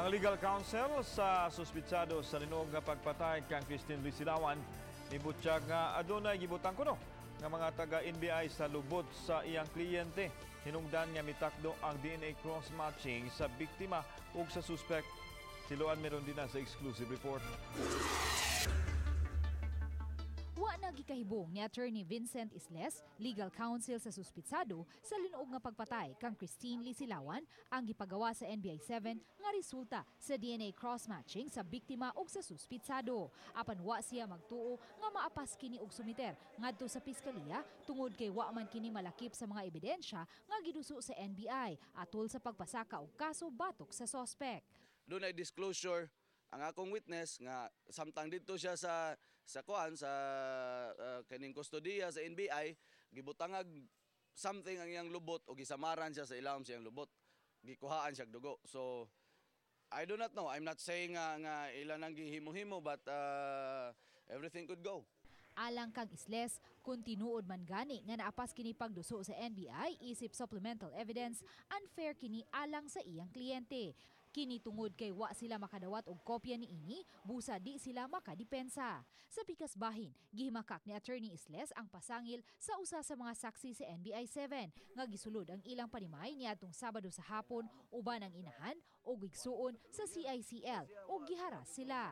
Ang legal counsel sa suspitsado sa linuog nga pagpatay kang Christine Lee Silawan nibutyag nga adunay gibutang kuno nga mga taga-NBI sa lubot sa iyang kliyente. Hinungdan nga mitakdo ang DNA cross-matching sa biktima ug sa suspek. Siluan meron din na sa exclusive report. Wa na gikahibong ni Attorney Vincent Isles, legal counsel sa suspitsado sa linuog nga pagpatay kang Christine Lee Silawan ang gipagawa sa NBI-7 nga resulta sa DNA cross-matching sa biktima ug sa suspitsado. Apan wa siya magtuo nga maapas kini og sumiter ngadto sa piskalya tungod kay wa man kini malakip sa mga ebidensya nga giduso sa NBI atol sa pagpasaka og kaso batok sa suspek. Doon ay disclosure ang akong witness nga samtang dito siya sa kaning kustodiya sa NBI gibutangag something ang iyang lubot o gisamaran siya sa ilawom sa iyang lubot, gikuhaan siya dugo. So I do not know, I'm not saying nga ilan ang gihimo-himo but everything could go. Alang kang Isles, kung tinuod man gani nga naapas kini pagduso sa NBI isip supplemental evidence, unfair kini alang sa iyang kliyente. Kini tungod kay wa sila makadawat og kopya niini, busa di sila makadepensa. Sa pikas bahin, gihimakak ni Attorney Isles ang pasangil sa usa sa mga saksi sa NBI-7 nga gisulod ang ilang panimay niadtong Sabado sa hapon uban ang inahan o gigsuon sa CICL o giharas sila.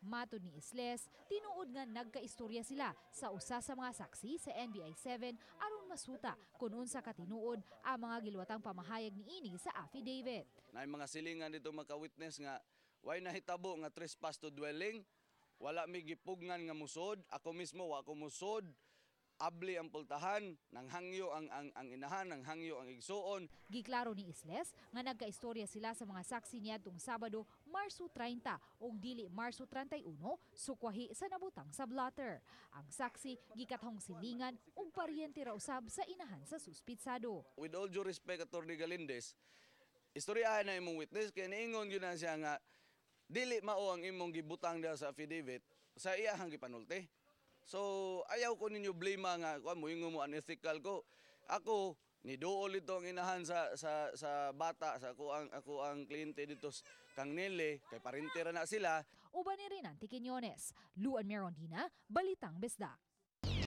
Matod ni Isles, tinuod nga nagkaistorya sila sa usa sa mga saksi sa NBI-7 aron masuta kung unsa katinuod ang mga gilwatang pamahayag niini sa affidavit. Na mga silingan dito maka-witness nga way nahitabo nga trespass to dwelling, wala mi gipugngan nga musod, ako mismo wa ko musod. Abli ang pultahan, nang hangyo ang inahan, nang hangyo ang igsuon. Giklaro ni Isles nga nagkaistorya sila sa mga saksi niadtong Sabado, Marso 30 ug dili Marso 31, sukwahi sa nabutang sa blotter. Ang saksi gikathong silingan ug paryente ra usab sa inahan sa suspitsado. With all due respect, Attorney Galindez, istoryahan na imong witness kaya niingon gyud na siya nga dili mao ang imong gibutang diha sa affidavit sa iyahang gipanulti. So, ayaw ko ninyo blame nga, muingon mo unethical ko. Ako, niduol ito ang inahan sa bata, sa ako ang kliyente dito kang Nele, kay parintira na sila. Uban ni Renan Tiquinhones, Luan Merondina, Balitang Bisdak.